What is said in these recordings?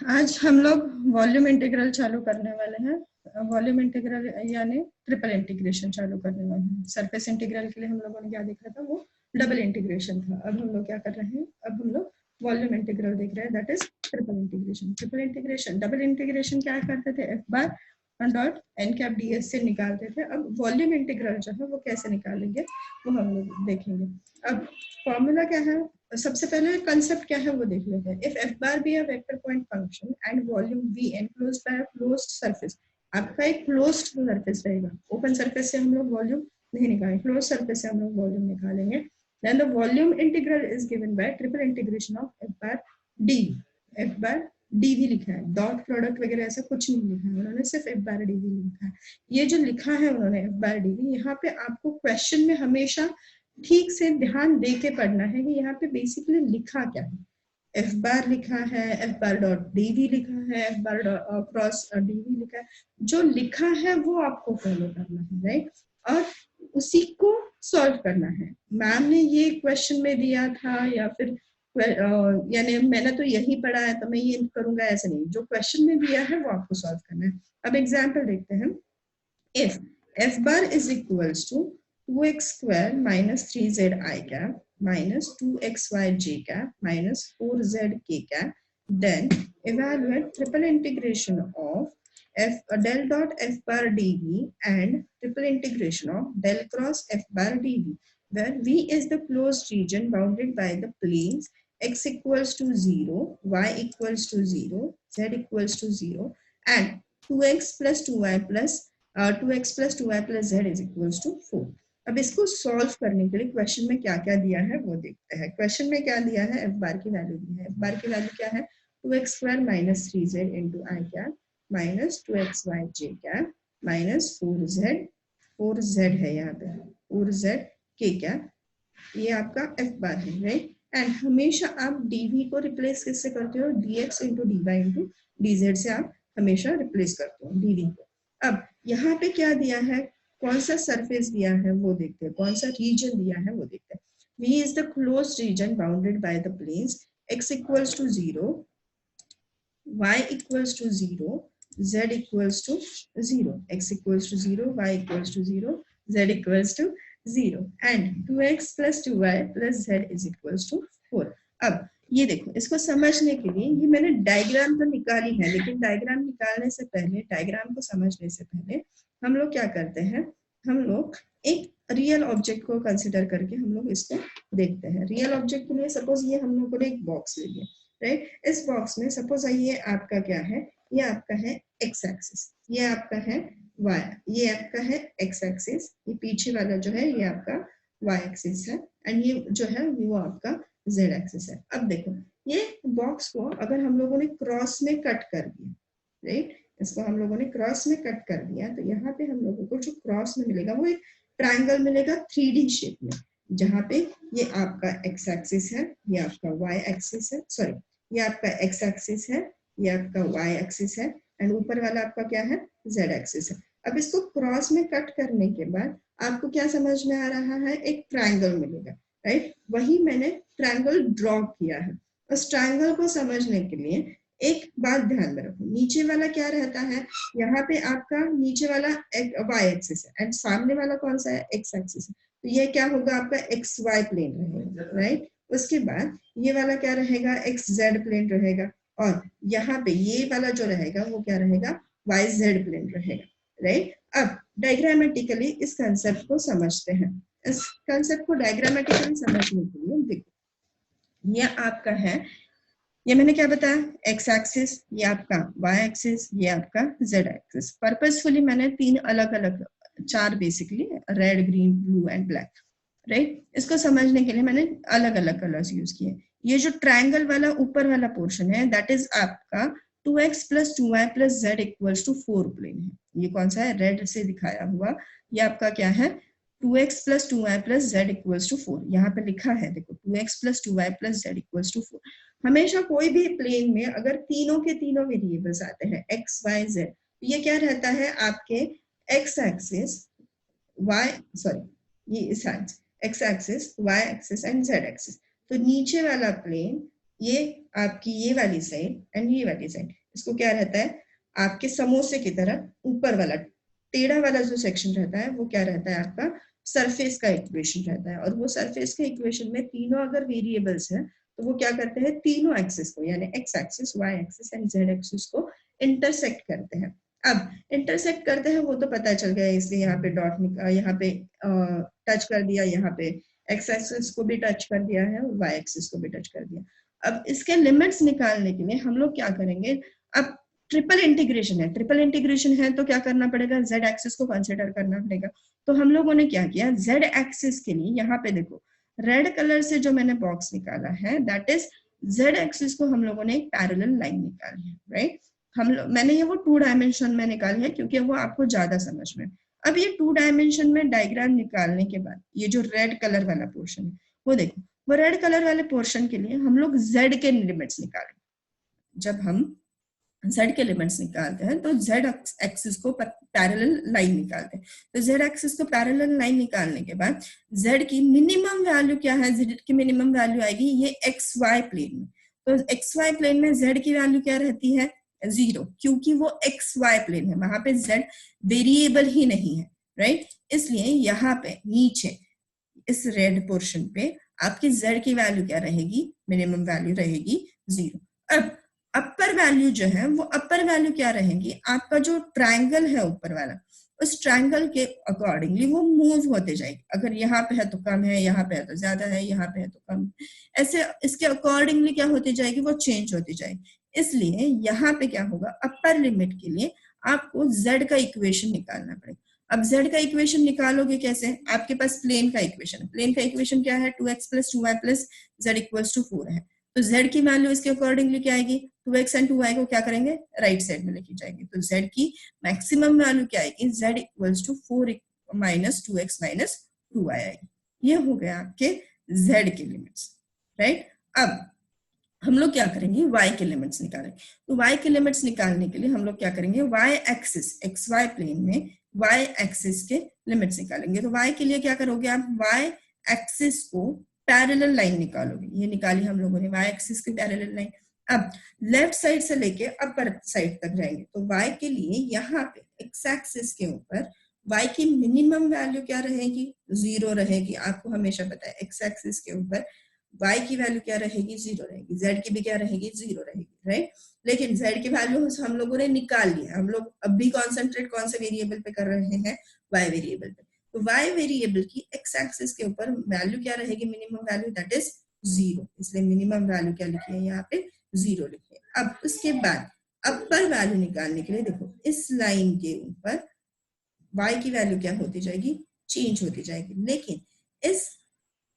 आज हम लोग वॉल्यूम इंटीग्रल चालू करने वाले हैं। वॉल्यूम इंटीग्रल यानी ट्रिपल इंटीग्रेशन चालू करने वाले हैं। सरफेस इंटीग्रल के लिए हम लोगों ने क्या देखा था, वो डबल इंटीग्रेशन था। अब हम लोग क्या कर रहे हैं, अब हम लोग वॉल्यूम इंटीग्रल देख रहे हैं, that is triple integration. Triple integration, double integration क्या करते थे, F bar dot N cap D S से निकालते थे। अब वॉल्यूम इंटीग्रल जो है वो कैसे निकालेंगे वो हम लोग देखेंगे। अब फॉर्मूला क्या है, सबसे पहले कंसेप्ट क्या है वो देख लेते हैं। If F bar be a vector point function and volume we enclosed bye a closed surface, आपका एक क्लोज्ड सरफेस रहेगा। ओपन सरफेस से हम लोग वॉल्यूम नहीं निकालेंगे, क्लोज सरफेस से हम लोग वॉल्यूम निकालेंगे। Then the volume integral is given by triple integration of F bar D. F bar D भी लिखा है, डॉट प्रोडक्ट वगैरह ऐसा कुछ नहीं लिखा है उन्होंने, सिर्फ एफ बार डी भी लिखा है। ये जो लिखा है उन्होंने एफ बार डी भी, यहाँ पे आपको क्वेश्चन में हमेशा ठीक से ध्यान दे के पढ़ना है कि यहाँ पे बेसिकली लिखा क्या है। एफ बार लिखा है, एफ बार डॉट डी भी लिखा है, एफ बार क्रॉस डी भी लिखा है। जो लिखा है वो आपको फॉलो करना है, राइट, और उसी को सॉल्व करना है। मैम ने ये क्वेश्चन में दिया था या फिर यानी मैंने तो यही पढ़ा है तो मैं ये करूंगा, ऐसा नहीं। जो क्वेश्चन में दिया है वो आपको सॉल्व करना है। अब एग्जाम्पल देखते हैं। If F bar is equals to 2x square minus 3z I cap minus 2xy j cap minus 4z k cap, then evaluate triple integration of f del dot f bar dv and triple integration of del cross f bar dv, where v is the closed region bounded by the planes x equals to 0, y equals to 0, z equals to 0 and 2x plus 2y plus 2x plus 2y plus z is equals to 4। अब इसको solve करने के लिए question में क्या क्या दिया है वो देखते हैं। क्वेश्चन में क्या दिया है, एफ बार की वैल्यू दी है। एफ बार की वैल्यू क्या है, 2x square minus 3z into I cap minus 2xy j cap minus 4z है यहाँ पे 4z k कैप, ये आपका एफ बार है, राइट। एंड हमेशा आप dv को रिप्लेस किससे करते हो, dx into dy into dz से आप हमेशा रिप्लेस करते हो dv को। अब यहाँ पे क्या दिया है, कौन सा सरफेस दिया है वो देखते हैं, कौन सा रीजन दिया है वो देखते हैं। V is the closed region bounded by the planes x equals to 0, y equals to 0, z equals to 0, x equals to 0, y equals to 0, z equals to 0 and 2x plus 2y plus z is equals to 4। अब ये देखो, इसको समझने के लिए ये मैंने diagram तो निकाली है, लेकिन डायग्राम निकालने से पहले, डायग्राम को समझने से पहले हम लोग क्या करते हैं, हम लोग एक रियल ऑब्जेक्ट को कंसिडर करके हम लोग इसको देखते हैं। रियल ऑब्जेक्ट के लिए सपोज ये हम लोगों ने एक बॉक्स ले लिया, राइट। इस बॉक्स में सपोज ये आपका क्या है, ये आपका है एक्स एक्सिस, ये आपका है वाई, ये आपका है एक्स एक्सिस, ये पीछे वाला जो है ये आपका वाई एक्सिस है एंड ये जो है वो आपका जेड एक्सिस है। अब देखो, ये बॉक्स को अगर हम लोगों ने क्रॉस में कट कर दिया, राइट, इसको हम लोगों ने क्रॉस में कट कर दिया, तो यहाँ पे हम लोगों को जो क्रॉस में मिलेगा वो एक ट्रायंगल मिलेगा 3D शेप में, जहाँ पे ये आपका एक्स एक्सिस है, ये आपका वाई एक्सिस है, सॉरी ये आपका एक्स एक्सिस है, ये आपका वाई एक्सिस है एंड ऊपर वाला आपका क्या है, जेड एक्सिस है। अब इसको क्रॉस में कट करने के बाद आपको क्या समझ में आ रहा है, एक ट्रायंगल मिलेगा, राइट। वही मैंने ट्रायंगल ड्रॉ किया है। उस ट्रायंगल को समझने के लिए एक बात ध्यान में रखो, नीचे वाला क्या रहता है, यहाँ पे आपका नीचे वाला वाई एक्सिस है एंड सामने वाला कौन सा है, एक्स एक्सिस है, तो ये क्या होगा आपका एक्स वाई प्लेन रहेगा, राइट। उसके बाद ये वाला क्या रहेगा, एक्स जेड प्लेन रहेगा और यहाँ पे ये वाला जो रहेगा वो क्या रहेगा, वाई जेड प्लेन रहेगा, राइट। अब डायग्रामेटिकली इस कंसेप्ट को समझते हैं। इस कंसेप्ट को डायग्रामेटिकली समझने के लिए देखो, ये आपका है, ये मैंने क्या बताया, एक्स एक्सिस, ये आपका वाई एक्सिस, ये आपका जेड एक्सिस। पर्पसफुली मैंने 3 अलग अलग, 4 basically, red green blue and black, right. इसको समझने के लिए मैंने अलग अलग कलर्स यूज किए। ये जो ट्रायंगल वाला ऊपर वाला पोर्शन है दैट इज आपका 2x plus 2y plus z equals to 4 plane है। ये कौन सा है, रेड से दिखाया हुआ, ये आपका क्या है, 2x plus 2y plus z equals to 4। यहाँ पे लिखा है देखो 2x plus 2y plus z equals to 4। हमेशा कोई भी प्लेन में अगर तीनों के तीनों वेरिएबल्स आते हैं x y z, तो ये क्या रहता है आपके x एक्सिस y, सॉरी ये इस x axis y axis and z axis. तो नीचे वाला प्लेन ये आपकी ये वाली साइड एंड ये वाली साइड, इसको क्या रहता है, आपके समोसे की तरह ऊपर वाला टेढ़ा वाला जो सेक्शन रहता है वो क्या रहता है, आपका सरफेस का इक्वेशन रहता है। और वो सरफेस के इक्वेशन में तीनों अगर वेरिएबल्स हैं तो वो क्या करते हैं, तीनों एक्सिस को यानी X axis, Y axis and Z axis को इंटरसेक्ट करते हैं। अब इंटरसेक्ट करते हैं वो तो पता चल गया, इसलिए यहाँ पे डॉट यहाँ पे टच कर दिया, यहाँ पे एक्स एक्सिस को भी टच कर दिया है और वाई एक्सिस को भी टच कर दिया। अब इसके लिमिट्स निकालने के लिए हम लोग क्या करेंगे, अब ट्रिपल इंटीग्रेशन है, ट्रिपल इंटीग्रेशन है तो क्या करना पड़ेगा, जेड एक्सिस को कंसिडर करना पड़ेगा। तो हम लोगों ने क्या किया, जेड एक्सिस के लिए यहाँ पे देखो रेड कलर से जो मैंने बॉक्स निकाला है दैट इज जेड एक्सिस को हम लोगों ने एक पैरेलल लाइन निकाली है, राइट। मैंने ये वो 2 डायमेंशन में निकाली है क्योंकि वो आपको ज्यादा समझ में। अब ये 2 डायमेंशन में डायग्राम निकालने के बाद ये जो रेड कलर वाला पोर्शन है वो देखो, वो रेड कलर वाले पोर्शन के लिए हम लोग जेड के लिमिट्स निकालेंगे। जब हम z के लिमिट्स निकालते हैं तो z एक्सिस को पैरेलल लाइन निकालते हैं। तो z एक्सिस को पैरेलल लाइन निकालने के बाद z की मिनिमम वैल्यू क्या है, z की मिनिमम वैल्यू आएगी ये xy प्लेन में। तो xy प्लेन में z की वैल्यू क्या रहती है, 0, क्योंकि वो xy प्लेन है, वहां पे z वेरिएबल ही नहीं है, राइट। इसलिए यहाँ पे नीचे इस रेड पोर्शन पे आपकी z की वैल्यू क्या रहेगी, मिनिमम वैल्यू रहेगी 0। अब अपर वैल्यू जो है वो अपर वैल्यू क्या रहेगी, आपका जो ट्रायंगल है ऊपर वाला उस ट्रायंगल के अकॉर्डिंगली वो मूव होते जाएगी। अगर यहाँ पे है तो कम है, यहाँ पे है तो ज्यादा है, यहाँ पे है तो कम, ऐसे इसके अकॉर्डिंगली क्या होती जाएगी, वो चेंज होती जाएगी। इसलिए यहाँ पे क्या होगा, अपर लिमिट के लिए आपको z का इक्वेशन निकालना पड़ेगा। अब z का इक्वेशन निकालोगे कैसे, आपके पास प्लेन का इक्वेशन है, प्लेन का इक्वेशन क्या है, 2x + 2y + z = 4 है। तो z की वैल्यू इसके अकॉर्डिंगली क्या आएगी, 2x एंड 2y को क्या करेंगे, राइट साइड में लेके जाएंगे। तो z की मैक्सिमम वैल्यू क्या आएगी, z = 4 - 2x - 2y आएगी। ये हो गया आपके z के लिमिट्स, राइट। अब हम लोग क्या करेंगे, y के लिमिट्स निकालेंगे। तो y के लिमिट्स निकालने के लिए हम लोग क्या करेंगे, y एक्सिस xy प्लेन में y एक्सिस के लिमिट्स निकालेंगे। तो y के लिए क्या करोगे आप, y एक्सिस को पैरेलल लाइन निकालोगे। ये निकाली हम लोगों ने y एक्सिस की पैरेलल लाइन। अब लेफ्ट साइड से लेके अपर साइड तक जाएंगे तो y के लिए यहाँ पे x एक्सिस के ऊपर y की मिनिमम वैल्यू क्या रहेगी, 0 रहेगी। आपको हमेशा पता है x एक्सिस के ऊपर y की वैल्यू क्या रहेगी, 0 रहेगी, z की भी क्या रहेगी, 0 रहेगी, राइट। लेकिन z की वैल्यू हम लोगों ने निकाल लिया, हम लोग अब भी कॉन्सेंट्रेट कौन से वेरिएबल पे कर रहे हैं, y वेरिएबल पे। तो y वेरिएबल की x एक्सिस के ऊपर वैल्यू क्या रहेगी, मिनिमम वैल्यू दैट इज 0, इसलिए मिनिमम वैल्यू क्या लिखी है यहाँ पे, 0 लिखी है। अब उसके बाद अपर वैल्यू निकालने के लिए देखो इस लाइन के ऊपर y की वैल्यू क्या होती जाएगी, चेंज होती जाएगी। लेकिन इस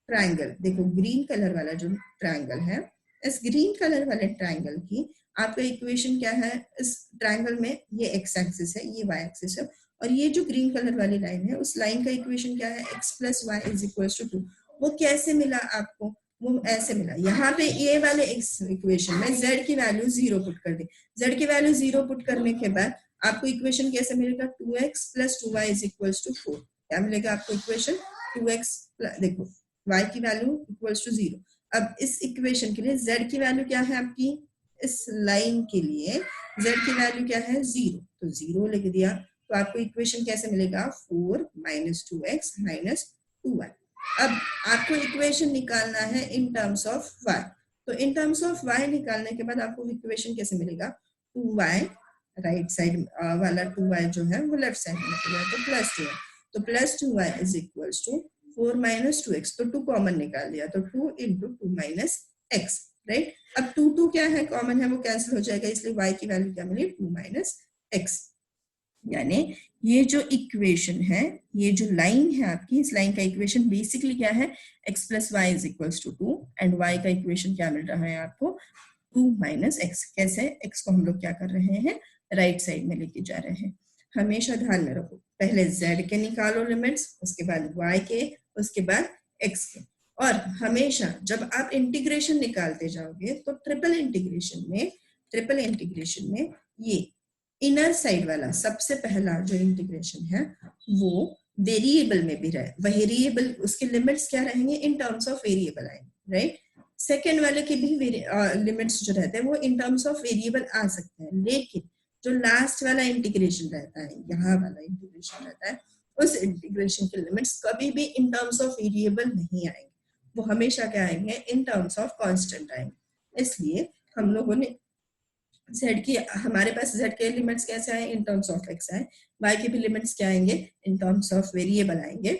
ट्रायंगल देखो, ग्रीन कलर वाला जो ट्रायंगल है, इस ग्रीन कलर वाले ट्रायंगल की आपका इक्वेशन क्या है, इस ट्रायंगल में ये x एक्सिस है, ये y एक्सिस है, और ये जो ग्रीन कलर वाली लाइन है उस लाइन का इक्वेशन क्या है, x + y = 2। वो कैसे मिला आपको, वो ऐसे मिला, यहाँ पे ये वाले इक्वेशन में z की वैल्यू 0 पुट कर दी। z की वैल्यू 0 पुट करने के बाद आपको इक्वेशन कैसे मिलेगा, 2x + 2y = 4। क्या मिलेगा आपको इक्वेशन, 2x देखो y की वैल्यू = 0। अब इस इक्वेशन के लिए z की वैल्यू क्या है आपकी, इस लाइन के लिए z की वैल्यू क्या है, 0, तो 0 लिख दिया। तो आपको इक्वेशन कैसे मिलेगा, 4 - 2x - 2y। अब आपको इक्वेशन निकालना है इन टर्म्स ऑफ y। तो इन टर्म्स ऑफ y निकालने के बाद आपको इक्वेशन कैसे मिलेगा, 2y राइट साइड वाला 2y जो है वो लेफ्ट साइड में निकलेगा, तो +2y। तो +2y = 4 - 2x, तो 2 कॉमन निकाल दिया, तो 2 × 2 - x, राइट। अब 2 क्या है, कॉमन है, वो कैंसिल हो जाएगा, इसलिए y की वैल्यू क्या मिली, 2 - x। यानी ये जो इक्वेशन है, ये जो लाइन है आपकी, इस लाइन का इक्वेशन बेसिकली क्या है, x + y = 2 एंड y का इक्वेशन क्या मिल रहा है आपको, 2 - x। कैसे, x को हम लोग क्या कर रहे हैं, राइट साइड में लेके जा रहे हैं। हमेशा ध्यान में रखो, पहले z के निकालो लिमिट्स, उसके बाद y के, उसके बाद x के। और हमेशा जब आप इंटीग्रेशन निकालते जाओगे तो ट्रिपल इंटीग्रेशन में ये इनर साइड वाला सबसे पहला जो इंटीग्रेशन है वो वेरिएबल में भी रहे, वेरिएबल उसके लिमिट्स क्या रहेंगे, इन टर्म्स ऑफ वेरिएबल आएंगे, राइट। सेकेंड वाले के भी लिमिट्स जो रहते हैं वो इन टर्म्स ऑफ वेरिएबल आ सकते हैं, लेकिन जो लास्ट वाला इंटीग्रेशन रहता है, यहाँ वाला इंटीग्रेशन रहता है, उस इंटीग्रेशन के लिमिट्स कभी भी इन टर्म्स ऑफ वेरिएबल नहीं आएंगे, वो हमेशा क्या आएंगे, इन टर्म्स ऑफ कांस्टेंट आएंगे। इसलिए हम लोगों ने z की, हमारे पास z के लिमिट्स कैसे आए, इन टर्म्स ऑफ x आए, y के भी लिमिट्स क्या आएंगे, इन टर्म्स ऑफ वेरिएबल आएंगे।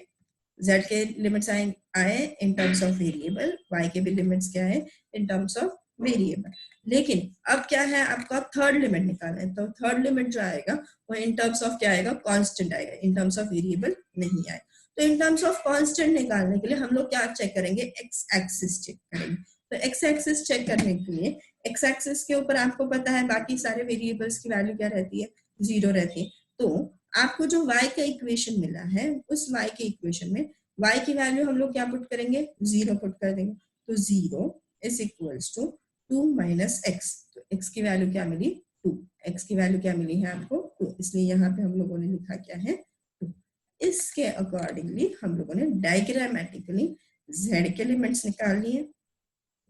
z के लिमिट्स आए इन टर्म्स ऑफ वेरिएबल, y के भी लिमिट्स क्या है, इन टर्म्स ऑफ वेरिएबल। लेकिन अब क्या है, आपको थर्ड लिमिट निकालना है, तो थर्ड लिमिट जो आएगा वो इन टर्म्स ऑफ क्या आएगा, कांस्टेंट आएगा, इन टर्म्स ऑफ वेरिएबल नहीं आएगा। तो इन टर्म्स ऑफ कांस्टेंट निकालने के लिए हम लोग क्या चेक करेंगे, एक्स एक्सिस चेक करेंगे। तो एक्स एक्सिस चेक करने के लिए एक्स एक्सिस के ऊपर आपको पता है बाकी सारे वेरिएबल्स की वैल्यू क्या रहती है, 0 रहती है। तो आपको जो y का इक्वेशन मिला है, उस y के इक्वेशन में y की वैल्यू हम लोग क्या पुट करेंगे, 0 पुट कर देंगे। तो 0 is equals to 2 minus X. तो x की वैल्यू क्या मिली, 2। x की वैल्यू क्या मिली है आपको, 2, इसलिए यहाँ पे हम लोगों ने लिखा क्या है, 2। इसके अकॉर्डिंगली हम लोगों ने डायग्रामेटिकली z के लिमिट्स निकाल लिए,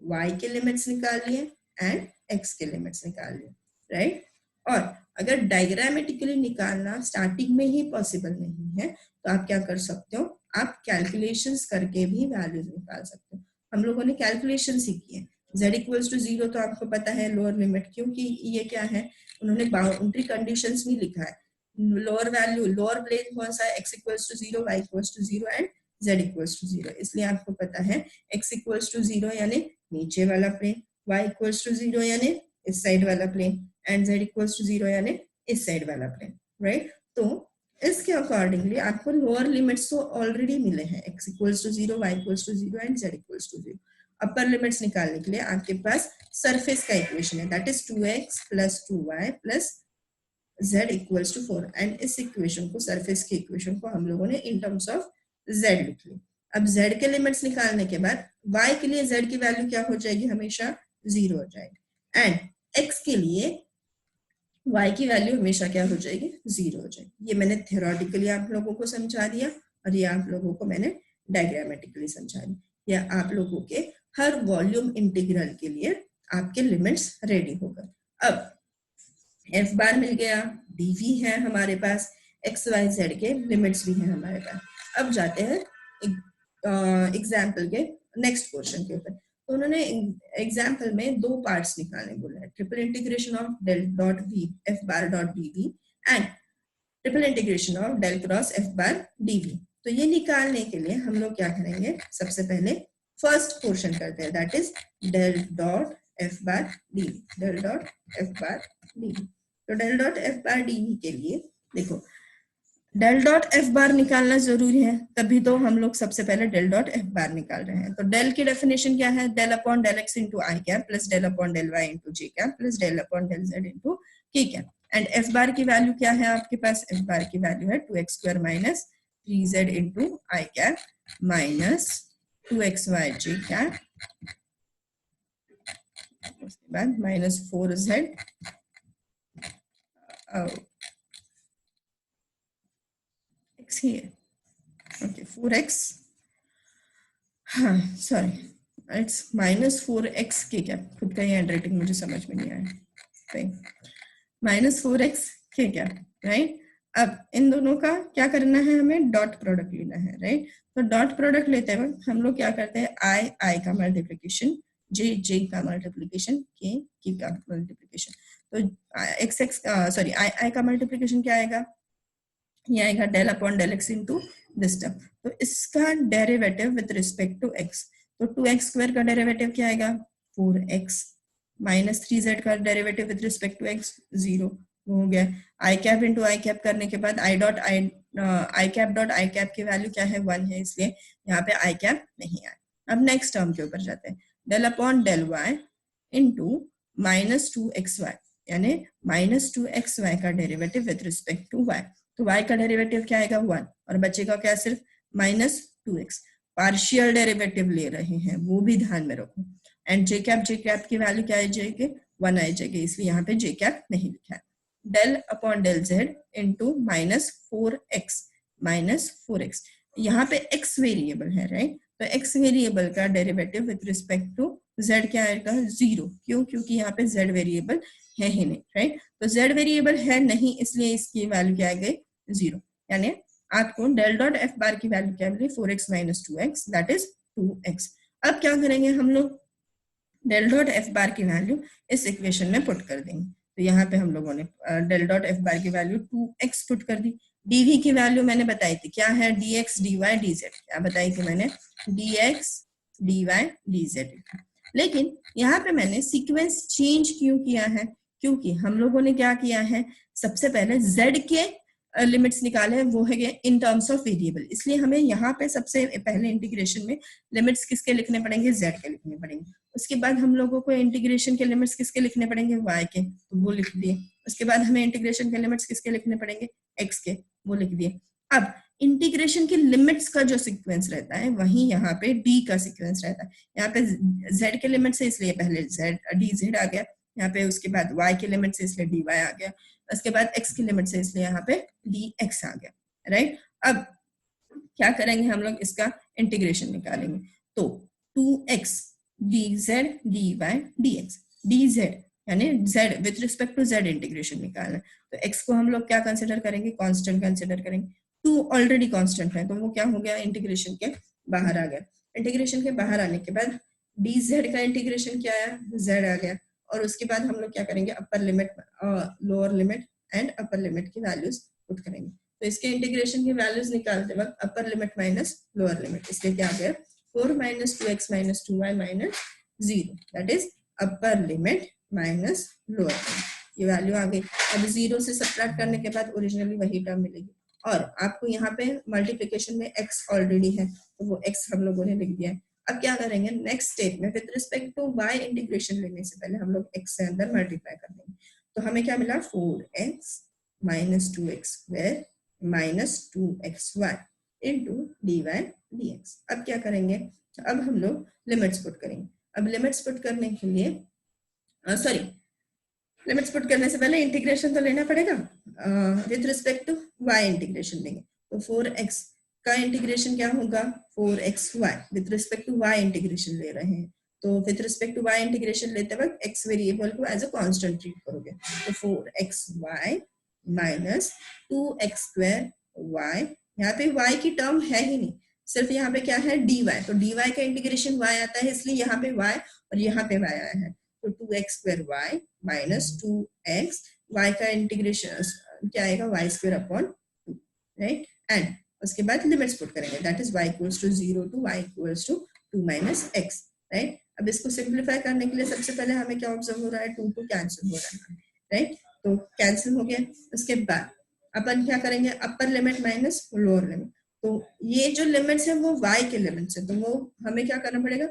y के लिमिट्स निकाल लिए एंड x के लिमिट्स निकाल लिए, राइट। और अगर डायग्रामेटिकली निकालना स्टार्टिंग में ही पॉसिबल नहीं है तो आप क्या कर सकते हो, आप कैलकुलेशंस करके भी वैल्यूज निकाल सकते हो। हम लोगों ने कैलकुलेशन सीखी है, z इक्वल्स टू 0 तो आपको पता है लोअर लिमिट, क्योंकि ये क्या है, उन्होंने बाउंड्री कंडीशंस भी लिखा है। लोअर वैल्यू, लोअर प्लेन कौन सा है, x equals to 0, y equals to 0 and z equals to 0। इसलिए आपको पता है x इक्वल्स टू 0 यानी नीचे वाला प्लेन, y इक्वल्स टू 0 यानी इस साइड वाला plane, and z equals to 0 यानी इस साइड वाला प्लेन, राइट। तो इसके अकॉर्डिंगली आपको लोअर लिमिट्स तो ऑलरेडी मिले हैं, x equals to 0, y equals to 0 and z equals to 0। Upper limits निकालने के लिए आपके पास सरफेस का इक्वेशन है, that is 2x plus 2y plus z equals to 4, and इस इक्वेशन को, सरफेस के इक्वेशन को हम लोगों ने इन टर्म्स ऑफ z लिख लिया। अब z के लिमिट्स निकालने के बाद y के लिए z की वैल्यू क्या हो जाएगी, हमेशा 0 हो जाएगी, एंड x के लिए y की वैल्यू हमेशा क्या हो जाएगी, 0 हो जाएगी। ये मैंने थ्योरेटिकली आप लोगों को समझा दिया और ये आप लोगों को मैंने डायग्रामेटिकली समझा दिया। या आप लोगों के हर वॉल्यूम इंटीग्रल के लिए आपके लिमिट्स रेडी हो गए। अब f बार मिल गया, dv है हमारे पास, x y z के लिमिट्स भी हैं हमारे पास। अब जाते हैं एग्जाम्पल के नेक्स्ट पोर्शन के ऊपर। तो उन्होंने एग्जाम्पल में दो पार्ट्स निकालने बोला है, triple integration of del dot v f bar dot dv and triple integration of del cross f bar dv। तो ये निकालने के लिए हम लोग क्या करेंगे, सबसे पहले फर्स्ट पोर्शन करते हैं, that is del dot f bar dv, del dot f bar dv। तो del dot f bar dv के लिए देखो, डेल डॉट एफ बार निकालना जरूरी है, तभी तो हम लोग सबसे पहले डेल डॉट एफ बार निकाल रहे हैं। तो डेल की डेफिनेशन क्या है, del upon del X into I cap plus del upon del Y into J cap plus del upon del Z into K cap. And F bar की value क्या है आपके पास, एफ बार की value है 2x square minus 3z into I cap minus 2xy J cap, उसके बाद minus 4z here, okay, 4x, हाँ sorry, it's minus 4x के क्या, खुद का ये हैंड राइटिंग मुझे समझ में नहीं आया, माइनस 4x के क्या, राइट। अब इन दोनों का क्या करना है, हमें डॉट प्रोडक्ट लेना है, राइट। तो डॉट प्रोडक्ट लेते वक्त हम लोग क्या करते हैं, आई का मल्टीप्लीकेशन, जे का मल्टीप्लीकेशन, के का मल्टीप्लीकेशन। तो एक्स एक्स सॉरी आई का मल्टीप्लीकेशन क्या आएगा, ये आएगा del upon del X into this term. तो इसका derivative with respect to X, तो 2x स्क्वायर का डेरिवेटिव क्या आएगा 4x माइनस 3z का derivative with respect to x 0 हो गया। I cap into I cap करने के बाद I cap dot I cap की वैल्यू क्या है 1 है, इसलिए यहाँ पे आई कैप नहीं आया। अब नेक्स्ट टर्म के ऊपर जाते हैं, del upon del Y into minus 2xy, यानी माइनस 2xy का derivative with respect to y। तो y का डेरिवेटिव क्या आएगा 1 और बचेगा क्या, सिर्फ माइनस 2x। पार्शियल डेरिवेटिव ले रहे हैं, वो भी ध्यान में रखो। एंड जे कैप की वैल्यू क्या आ जाएगी 1 आ जाएगी, इसलिए यहाँ पे जे कैप नहीं लिखा है। Del upon del Z into minus 4x, यहाँ पे x वेरिएबल है, राइट। तो x वेरिएबल का derivative with respect to z क्या आएगा 0। क्यों? क्योंकि यहाँ पे z वेरिएबल है ही नहीं, राइट। तो z वेरिएबल है नहीं, इसलिए इसकी वैल्यू क्या आ गई 0। यानी आपको डेल डॉट एफ बार की वैल्यू क्या मिली 4x minus 2x, that is 2x। अब क्या करेंगे हम लोग, डेल डॉट एफ बार की वैल्यू इस इक्वेशन में पुट कर देंगे। तो यहाँ पे हम लोगों ने डेल डॉट एफ बार की वैल्यू 2x पुट कर दी। डीवी की वैल्यू मैंने बताई थी, क्या है dx dy dz, क्या बताई थी मैंने dx dy dz। लेकिन यहाँ पे मैंने सीक्वेंस चेंज क्यों किया है, क्योंकि हम लोगों ने क्या किया है, सबसे पहले z के लिमिट्स निकाले हैं, वो है इन टर्म्स ऑफ वेरिएबल, इसलिए हमें यहाँ पे सबसे पहले इंटीग्रेशन में लिमिट्स किसके लिखने पड़ेंगे, z के लिखने पड़ेंगे। उसके बाद हम लोगों को इंटीग्रेशन के लिमिट्स किसके लिखने पड़ेंगे, y के, तो वो लिख दिए। उसके बाद हमें इंटीग्रेशन के लिमिट्स किसके लिखने पड़ेंगे, x के, वो लिख दिए। अब इंटीग्रेशन के लिमिट्स का जो सीक्वेंस रहता है वही यहाँ पे d का सीक्वेंस रहता है। यहाँ पे z के लिमिट्स है इसलिए पहले dz आ गया, यहाँ पे उसके बाद y के लिमिट से इसलिए dy आ गया, उसके बाद x की लिमिट से इसलिए यहाँ पे dx आ गया, राइट। अब क्या करेंगे हम लोग, इसका इंटीग्रेशन निकालेंगे। तो 2x dz dy dx, dz यानी z with respect to z integration निकालना है। तो x को हम लोग क्या कंसिडर करेंगे, कांस्टेंट कंसिडर करेंगे। 2 ऑलरेडी कांस्टेंट है तो वो क्या हो गया, इंटीग्रेशन के बाहर आ गया। इंटीग्रेशन के बाहर आने के बाद dz का इंटीग्रेशन क्या आया, z आ गया। और उसके बाद हम लोग क्या करेंगे, upper limit, lower limit and upper limit की वैल्यूज पुट करेंगे। तो इसके इंटीग्रेशन की वैल्यूज निकालते वक्त अपर लिमिट माइनस लोअर लिमिट, इसलिए क्या आ गया 4 minus 2x minus 2y minus 0, that is upper limit minus lower limit, ये वैल्यू आ गई। अब 0 से सब्ट्रैक्ट करने के बाद ओरिजिनली वही टर्म मिलेगी। और आपको यहाँ पे मल्टीप्लिकेशन में x ऑलरेडी है तो वो x हम लोगों ने लिख दिया है। अब क्या करेंगे, नेक्स्ट स्टेप में with respect to y integration लेने से पहले हम लोग x से अंदर मल्टीप्लाई कर देंगे। तो हमें क्या मिला 4x minus 2x square minus 2xy into dy dx। अब क्या करेंगे, अब हम लोग लिमिट्स पुट करेंगे। अब लिमिट्स पुट करने के लिए लिमिट्स पुट करने से पहले इंटीग्रेशन तो लेना पड़ेगा, with respect to y integration लेंगे। तो 4x का इंटीग्रेशन क्या होगा 4xy, with respect to y integration ले रहे हैं तो with respect to y integration लेते वक्त x वेरिएबल को एज अ कांस्टेंट ट्रीट करोगे। तो 4xy minus 2x square y, यहाँ पे y की टर्म है ही नहीं, सिर्फ यहाँ पे क्या है dy, तो dy का इंटीग्रेशन y आता है इसलिए यहाँ पे y और यहाँ पे y आया है। तो 2x square y minus 2x, y का इंटीग्रेशन क्या आएगा y square upon 2, right. And उसके बाद लिमिट्स पुट करेंगे, that is y equals to 0 to y equals to 2 minus x, right. अब इसको सिंप्लीफाई करने के लिए सबसे पहले हमें क्या ऑब्जर्व हो रहा है, 2 to कैंसिल हो रहा है, राइट। तो कैंसिल हो गया। उसके बाद अपन क्या करेंगे, अपर लिमिट माइनस लोअर लिमिट। तो ये जो लिमिट्स है वो y के लिमिट्स है तो वो हमें क्या करना पड़ेगा,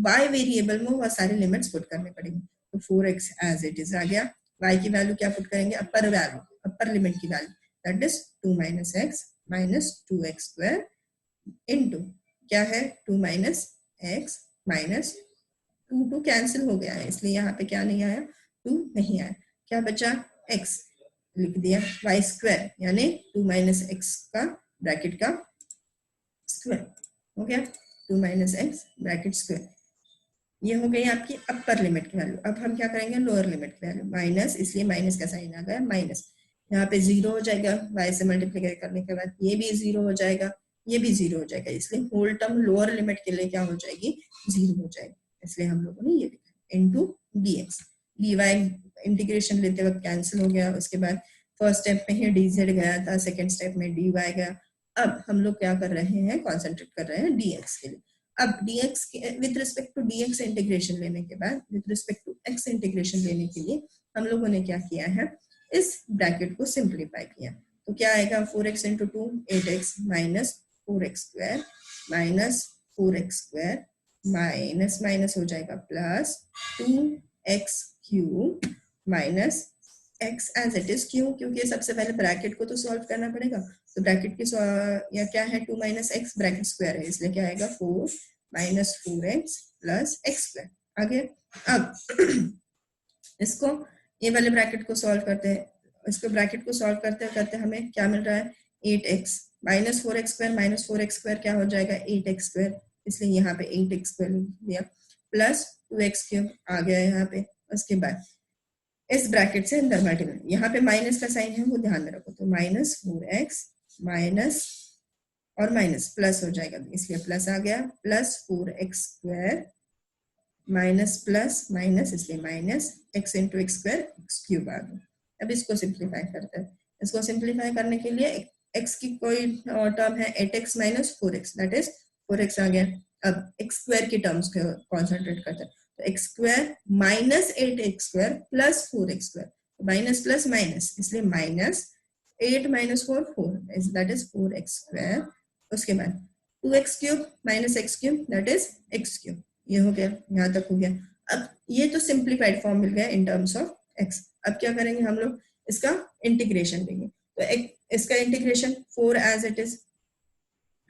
y वेरिएबल में वो सारे लिमिट्स पुट करने पड़ेंगे। तो 4x एज इट इज आ गया, y की वैल्यू क्या पुट करेंगे, अपर वैल्यू, अपर लिमिट की value, that is 2 minus x minus 2x square into क्या है 2 माइनस x माइनस 2 कैंसिल हो गया है इसलिए यहाँ पे क्या नहीं आया, 2 नहीं आया, क्या बचा x लिख दिया, y स्क्वायर यानी 2 माइनस x का ब्रैकेट का स्क्वायर हो गया, 2 माइनस x ब्रैकेट स्क्वायर, ये हो गई आपकी अपर लिमिट की वैल्यू। अब हम क्या करेंगे, लोअर लिमिट की वैल्यू माइनस, इसलिए माइनस का साइन आ गया माइनस, यहाँ पे 0 हो जाएगा, y से मल्टीप्लाई करने के बाद ये भी 0 हो जाएगा, ये भी 0 हो जाएगा, इसलिए होल टर्म लोअर लिमिट के लिए क्या हो जाएगी 0 हो जाएगी, इसलिए हम लोगों ने ये लिखा इनटू dx। dy इंटीग्रेशन लेते वक्त कैंसिल हो गया, उसके बाद फर्स्ट स्टेप में ही dz गया था, सेकेंड स्टेप में dy गया। अब हम लोग क्या कर रहे हैं, कॉन्सेंट्रेट कर रहे हैं dx के लिए। अब dx with respect to dx integration लेने के बाद with respect to x integration लेने के लिए हम लोगों ने क्या किया है, इस ब्रैकेट को सिंप्लीफाई किया। तो क्या आएगा 4x into 2 8x minus 4x square minus 4x square minus minus हो जाएगा plus 2x cube minus x as it is. क्यों, क्योंकि सबसे पहले ब्रैकेट को तो सॉल्व करना पड़ेगा, तो ब्रैकेट की या क्या है 2 माइनस x ब्रैकेट स्क्वायर है इसलिए क्या आएगा 4 minus 4x plus x square आगे। अब इसको ये वाले ब्रैकेट को सॉल्व करते हैं, इसको ब्रैकेट को सॉल्व करते करते हमें क्या मिल रहा है 8x minus 4x square minus 4x square क्या हो जाएगा 8x स्क्वायर, इसलिए यहाँ पे 8x स्क्वायर लिख दिया प्लस 2x³ आ गया यहाँ पे। उसके बाद इस ब्रैकेट से अंदर मल्टीप्लाई, यहाँ पे माइनस का साइन है वो ध्यान में रखो, तो -4x माइनस और माइनस प्लस हो जाएगा इसलिए प्लस आ गया, +4x² माइनस प्लस माइनस इसलिए minus x into x² x³ आ गया। अब इसको सिंप्लीफाई करते हैं। इसको सिंप्लीफाई करने के लिए x की कोई टर्म है 8x minus 4x, that is 4x आ गया। अब x² की टर्म्स को कॉन्सेंट्रेट करते हैं, तो x² minus 8x² plus 4x², minus plus minus इसलिए minus 8 minus 4 4, that is 4x²। उसके बाद 2x³ minus x³ that is x³। ये हो गया, यहाँ तक हो गया। अब ये तो सिंप्लीफाइड फॉर्म मिल गया इन टर्म्स ऑफ x। अब क्या करेंगे हम लोग, इसका इंटीग्रेशन लेंगे, तो इसका integration 4 as it is,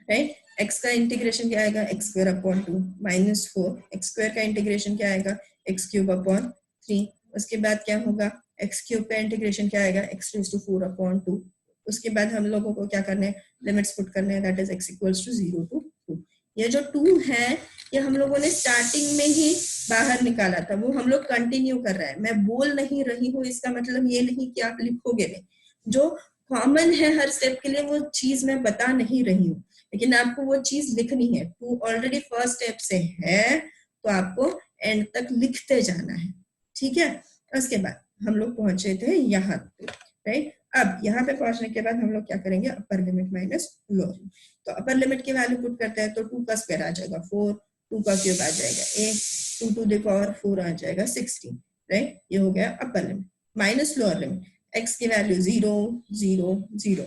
right. x का इंटीग्रेशन क्या आएगा, x² अपॉन 2 माइनस 4, x² का इंटीग्रेशन क्या आएगा, x³ अपॉन 3। उसके बाद क्या होगा, x³ का इंटीग्रेशन क्या आएगा, x⁴ अपॉन 2। उसके बाद हम लोगों को क्या करना है, लिमिट्स पुट करने हैं, that is x equals to 0 to 2। ये जो 2 है ये हम लोगों ने स्टार्टिंग में ही बाहर निकाला था, वो हम लोग कंटिन्यू कर रहे हैं। मैं बोल नहीं रही हूँ, इसका मतलब ये नहीं कि आप लिखोगे नहीं, जो कॉमन है हर स्टेप के लिए वो चीज मैं बता नहीं रही हूँ, लेकिन आपको वो चीज लिखनी है। 2 ऑलरेडी फर्स्ट स्टेप से है तो आपको एंड तक लिखते जाना है, ठीक है। उसके बाद हम लोग पहुंचे थे यहाँ पे, राइट। अब यहाँ पे पहुंचने के बाद हम लोग क्या करेंगे, अपर लिमिट माइनस लोअर लिमिट। तो अपर लिमिट की वैल्यू पुट करते हैं, तो 2 का स्क्वायर आ जाएगा 4, 2 का क्यूब आ जाएगा 8, 2 to the power 4 आ जाएगा 16, राइट। ये हो गया upper limit. Minus lower limit, x की value 0 0 0,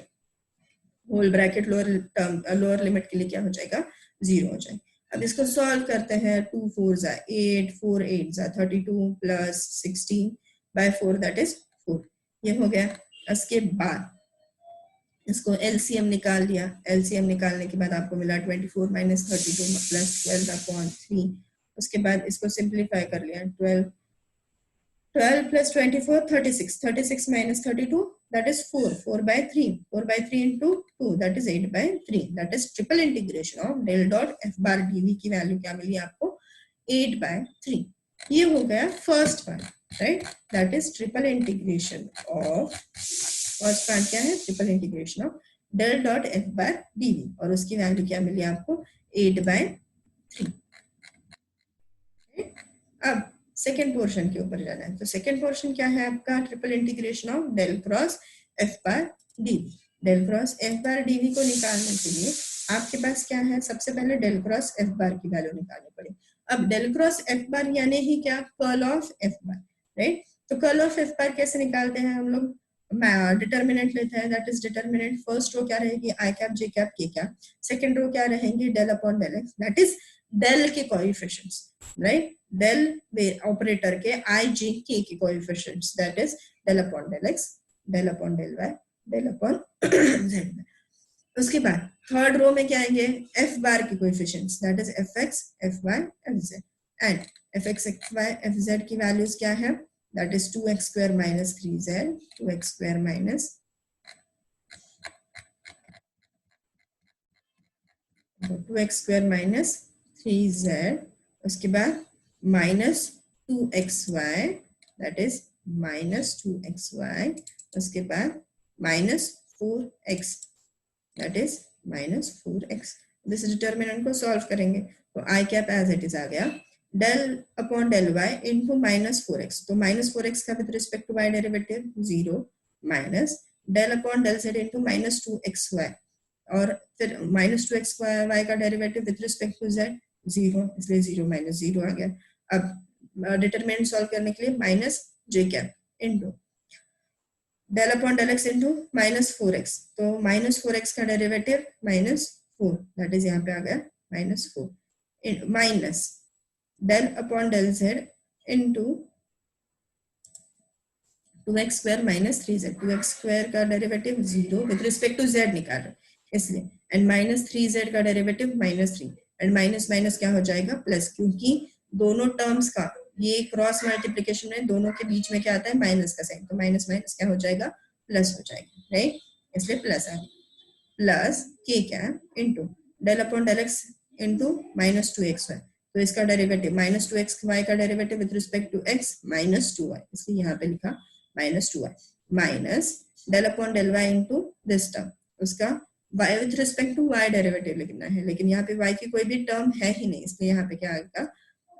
whole bracket lower limit के लिए क्या हो जाएगा, 0 हो जाएगा। अब इसको सॉल्व करते हैं, 2 4 8, 4 8 32 प्लस 16 बाय 4 दैट इज 4, ये हो गया। उसके बाद इसको एलसीएम निकाल लिया, एलसीएम निकालने के बाद आपको मिला 24 माइनस 32 प्लस 12 अपॉन 3। उसके बाद इसको सिंप्लीफाई कर लिया, 12 plus 24 36, 36 minus 32 that is 4, 4 by 3, 4 by 3 into 2 that is 8 by 3, that is triple integration of del dot f bar dv की वैल्यू क्या मिली आपको, 8 by 3। ये हो गया first part, right, that is triple integration of, first part क्या है, triple integration of del dot f bar dv, और उसकी वैल्यू क्या मिली आपको, 8 by 3। अब सेकेंड पोर्शन के ऊपर जाना है, तो सेकेंड पोर्शन क्या है आपका, triple integration of del cross F bar DV. Del cross F bar DV को निकालने के लिए आपके पास क्या है, सबसे पहले डेल क्रॉस एफ बार की वैल्यू निकालनी पड़ेगी। अब डेल क्रॉस एफ बार यानी ही क्या, curl of F bar, right. तो कर्ल ऑफ एफ बार कैसे निकालते हैं हम लोग, डिटर्मिनेंट लेते हैं, that is determinant, first row क्या रहेगी, I cap J cap K cap, second row क्या रहेंगी, del upon del X, that is del के कोएफिशिएंट्स, राइट, डेल ऑपरेटर के I J K coefficients, that is del upon del X, del upon del Y, del upon जेड। उसके बाद third row में क्या आएंगे, एफ बार के coefficients, that is F X F Y F Z, and F X F Y F Z की values क्या है, that is 2x square minus 3z, 2x square minus 2x square minus 3z, उसके बाद minus 2xy, that is minus 2xy, उसके बाद minus 4x, that is minus 4x। This determinant को solve करेंगे, तो I cap as it is आ गया, del upon del Y into minus 4x, तो माइनस 4x का with respect to Y derivative 0, minus del upon del Z into minus 2xy, और फिर minus 2xy का derivative with respect to Z 0, इसलिए 0 minus 0 आ गया। अब डिटरमिनेंट सॉल्व करने के लिए minus J cap into del upon del X into minus 4x, तो माइनस 4x का डेरिवेटिव माइनस 4, दैट इज यहाँ पे आ गया minus 4, minus del upon del z into 2x square minus 3z, 2x square का derivative 0 with respect to z निकाल रहे इसलिए, and minus 3z का derivative minus 3, and minus minus क्या हो जाएगा प्लस, क्योंकि दोनों टर्म्स का ये क्रॉस मल्टीप्लिकेशन में दोनों के बीच में क्या आता है, माइनस का साइन, तो माइनस माइनस क्या हो जाएगा, प्लस हो जाएगा, राइट, इसलिए प्लस आ गया, प्लस के क्या into del upon del X into minus 2xy, तो इसका डेरिवेटिव -2x y का derivative with respect to x -2y, इसलिए यहाँ पे लिखा -2y minus del upon del y into this term, उसका y with respect to y derivative लिखना है, लेकिन यहाँ पे y की कोई भी टर्म है ही नहीं, इसलिए यहाँ पे क्या आएगा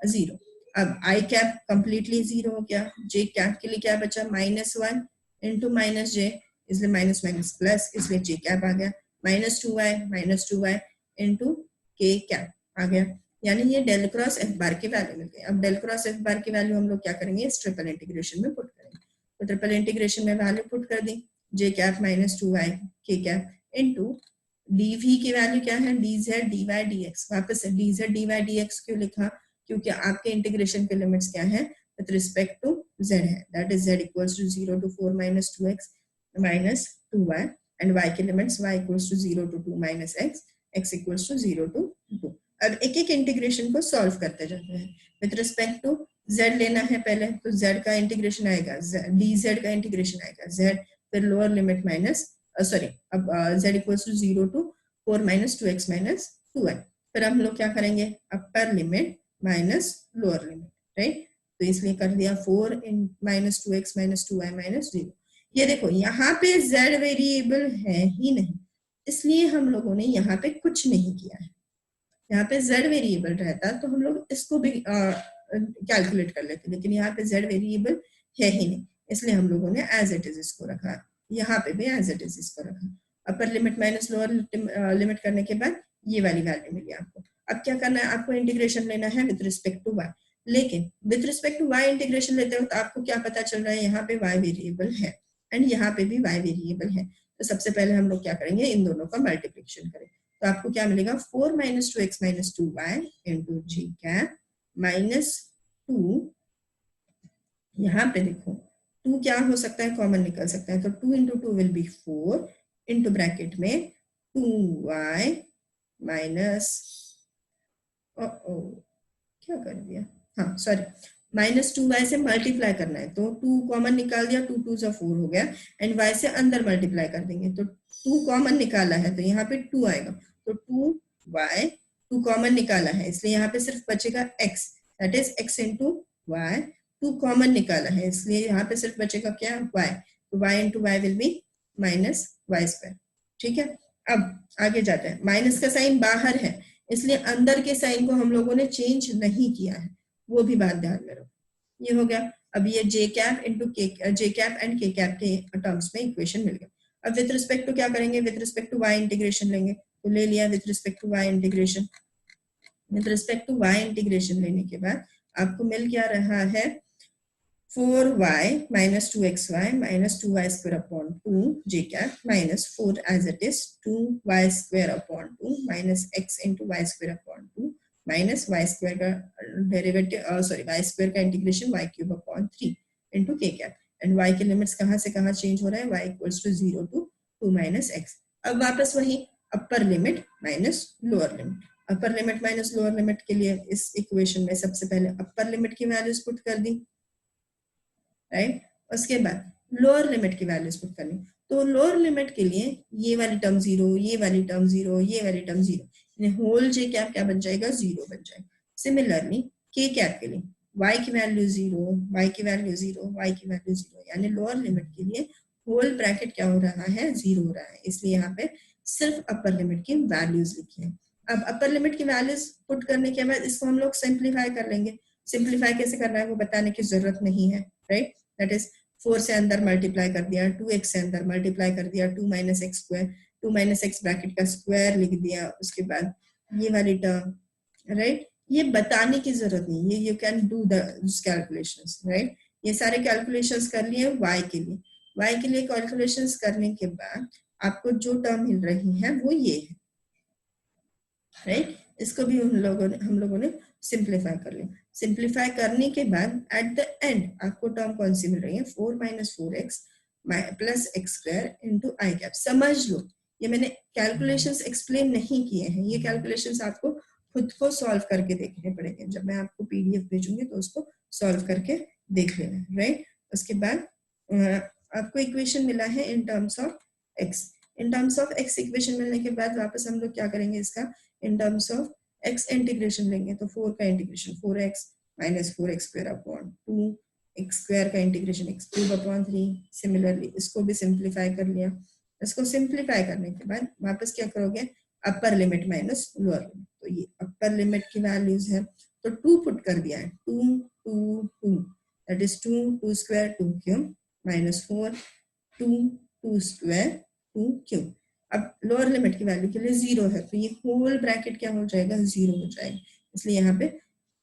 0। अब i कैप कंप्लीटली 0 हो गया, j कैप के लिए क्या बचा -1 इंटू -j, इसलिए माइनस माइनस प्लस, इसलिए j कैप आ गया, -2y इंटू k कैप आ गया, यानी ये डेल क्रॉस एफ बार की वैल्यू मिल गई। अब डेल क्रॉस एफ बार की वैल्यू हम लोग क्या करेंगे, इस ट्रिपल इंटीग्रेशन में पुट करेंगे, तो ट्रिपल इंटीग्रेशन में वैल्यू पुट कर दी, j cap -2y k cap into dv की वैल्यू क्या है, dz dy dx, वापस से dz dy dx क्यों लिखा, क्योंकि आपके इंटीग्रेशन के लिमिट्स क्या है विद रिस्पेक्ट टू z है, that is z equals to 0 to 4 - 2x - 2y, and y के limits y equals to 0 to 2 - x, x equals to 0 to 2। अब एक एक इंटीग्रेशन को सॉल्व करते जाते हैं, विद रिस्पेक्ट टू z लेना है पहले, तो z का इंटीग्रेशन आएगा, dz का इंटीग्रेशन आएगा z, फिर लोअर लिमिट माइनस अब z equals to 0 to 4 - 2x - 2y, फिर हम लोग क्या करेंगे, अपर limit minus lower limit, right, तो इसलिए कर दिया 4 - 2x - 2y - 0। ये देखो यहाँ पे z वेरिएबल है ही नहीं, इसलिए हम लोगों ने यहाँ पे कुछ नहीं किया है, यहाँ पे z वेरिएबल रहता तो हम लोग इसको भी कैलकुलेट कर लेते, लेकिन यहाँ पे z वेरिएबल है ही नहीं, इसलिए हम लोगों ने एज इट इज इसको रखा, यहाँ पे भी एज इट इज इसको रखा, अपर लिमिट माइनस लोअर लिमिट करने के बाद ये वाली वैल्यू मिली आपको। अब क्या करना है, आपको इंटीग्रेशन लेना है विद रिस्पेक्ट टू y, लेकिन with respect to y integration लेते हो तो आपको क्या पता चल रहा है, यहाँ पे y वेरिएबल है एंड यहाँ पे भी y वेरिएबल है, तो सबसे पहले हम लोग क्या करेंगे, इन दोनों का मल्टीप्लिकेशन करें, तो आपको क्या मिलेगा 4 - 2x - 2y इंटू जी कैप -2, यहाँ पे देखो 2 क्या हो सकता है, कॉमन निकल सकता है, तो 2 into 2 will be 4 into bracket में 2y माइनस क्या कर दिया, हाँ सॉरी, -2y से मल्टीप्लाई करना है, तो 2 कॉमन निकाल दिया, 2 2 से 4 हो गया, एंड y से अंदर मल्टीप्लाई कर देंगे, तो 2 कॉमन निकाला है तो यहाँ पे 2 आएगा, तो 2y 2 कॉमन निकाला है, इसलिए यहाँ पे सिर्फ बचेगा x, that is x into y, 2 common निकाला है, इसलिए यहाँ पे सिर्फ बचेगा क्या, y, तो y into y will be -y², ठीक है। अब आगे जाते हैं, माइनस का साइन बाहर है, इसलिए अंदर के साइन को हम लोगों ने चेंज नहीं किया है, वो भी बात ध्यान में रखो, ये हो गया। अब ये j cap into j cap and k cap के टर्म्स में इक्वेशन मिल गया। अब विद रिस्पेक्ट टू क्या करेंगे, with respect to y integration लेंगे, तो ले लिया with respect to y integration, with respect to y integration लेने के बाद आपको मिल क्या रहा है, 4y - 2xy - 2y square upon 2 j cap minus 4 as it is 2y square upon 2 minus x into y square upon 2 minus y square का derivative y square का integration y cube upon 3 into k cap, and y के limits कहाँ से कहाँ change हो रहा है, y equals to 0 to 2 minus x। अब वापस वही अपर लिमिट माइनस लोअर लिमिट, अपर लिमिट माइनस लोअर लिमिट के लिए इस इक्वेशन में सबसे पहले अपर लिमिट की वैल्यूज पुट कर दी, राइट, उसके बाद लोअर लिमिट की वैल्यूज पुट करनी, तो लोअर लिमिट के लिए ये वाली टर्म 0, ये वाली टर्म 0, ये वाली टर्म 0, होल जे कैप क्या बन जाएगा, 0 बन जाएगा। सिमिलरली के कैप के लिए y की वैल्यू 0, y की वैल्यू 0, y की वैल्यू 0, यानी लोअर लिमिट के लिए होल ब्रैकेट क्या हो रहा है, 0 हो रहा है, इसलिए यहाँ पे सिर्फ अपर लिमिट की वैल्यूज लिखी है। अब अपर लिमिट की वैल्यूज पुट करने के बाद इसको हम लोग सिंप्लीफाई कर लेंगे, सिंप्लीफाई कैसे करना है वो बताने की जरूरत नहीं है, राइट, दैट इज 4 से अंदर मल्टीप्लाई कर दिया, 2x से अंदर मल्टीप्लाई कर दिया, 2 - x स्क्वायर, 2 - x ब्रैकेट का स्क्वायर लिख दिया, उसके बाद ये वाली टर्म, राइट, ये बताने की जरूरत नहीं, ये you can do the calculations, right, ये सारे कैलकुलेशंस कर लिए y के लिए, y के लिए कैलकुलेशंस करने के बाद आपको जो टर्म मिल रही है वो ये है, राइट, इसको भी हम लोगों ने सिंप्लीफाई कर लिया। सिंप्लीफाई करने के बाद एट द एंड आपको टर्म कौन सी मिल रही है, 4 - 4x plus x square into I cap. समझ लो ये मैंने कैलकुलेशंस एक्सप्लेन नहीं किए हैं, ये कैलकुलेशंस आपको खुद को सॉल्व करके देखने पड़ेंगे, जब मैं आपको पीडीएफ भेजूंगी तो उसको सॉल्व करके देख लेना, राइट। उसके बाद आपको इक्वेशन मिला है in terms of x, in terms of x equation मिलने के बाद वापस हम लोग क्या करेंगे, इसका in terms of x integration लेंगे तो 4 का integration 4x minus 4x square upon 2, x square का integration x cube upon 3। Similarly इसको भी सिंप्लीफाई कर लिया। इसको सिंप्लीफाई करने के बाद वापस क्या करोगे, अपर लिमिट माइनस लोअर लिमिट। तो ये अपर लिमिट की वैल्यूज है, तो 2 पुट कर दिया है, 2 2 2 that is 2 2 square 2 cube minus 4 2 2 square 2 cube. अब लोअर लिमिट की वैल्यू के लिए 0 है, तो ये होल ब्रैकेट क्या हो जाएगा, 0 हो जाएगा। इसलिए यहाँ पे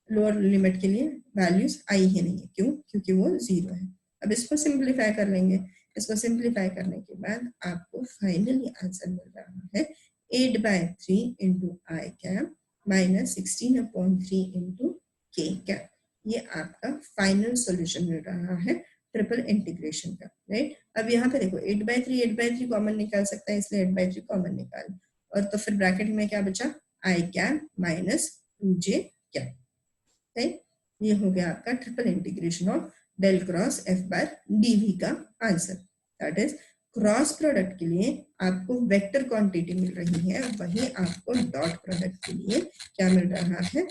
लोअर लिमिट के लिए वैल्यूज आई ही नहीं है, क्यों, क्योंकि वो 0 है। अब इसको सिंप्लीफाई कर लेंगे। इसको सिंप्लीफाई करने के बाद आपको फाइनली आंसर मिल रहा है 8/3 into I cap minus 16/3 into K cap. ये आपका फाइनल सॉल्यूशन मिल रहा है ट्रिपल इंटीग्रेशन का, राइट। अब यहाँ पे देखो 8/3 कॉमन निकाल सकता है, इसलिए 8/3 कॉमन निकाल, और तो फिर ब्रैकेट में क्या बचा, I cap minus 2j cap, right. ये हो गया आपका triple integration of del cross F bar DV का answer. That is cross product के लिए आपको वेक्टर क्वांटिटी मिल रही है, वहीं आपको डॉट प्रोडक्ट के लिए क्या मिल रहा है,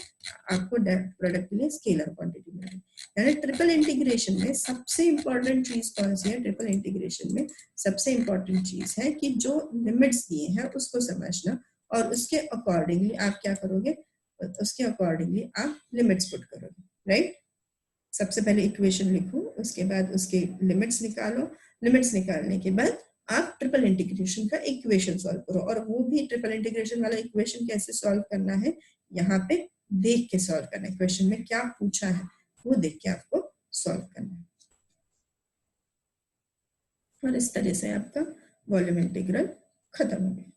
आपको डॉट प्रोडक्ट के लिए स्केलर क्वांटिटी मिल रही है। यानी ट्रिपल इंटीग्रेशन में सबसे इंपॉर्टेंट चीज कौन सी है, ट्रिपल इंटीग्रेशन में सबसे इंपॉर्टेंट चीज है कि जो लिमिट्स दिए हैं उसको समझना, और उसके अकॉर्डिंगली आप क्या करोगे, उसके अकॉर्डिंगली आप लिमिट्स पुट करोगे, राइट। सबसे पहले इक्वेशन लिखो, उसके बाद उसके लिमिट्स निकालो, लिमिट्स निकालने के बाद आप ट्रिपल इंटीग्रेशन का इक्वेशन सॉल्व करो, और वो भी ट्रिपल इंटीग्रेशन वाला इक्वेशन कैसे सॉल्व करना है, यहाँ पे देख के सॉल्व करना है, क्वेश्चन में क्या पूछा है वो देख के आपको सॉल्व करना है। और इस तरह से आपका वॉल्यूम इंटीग्रल खत्म हो गया।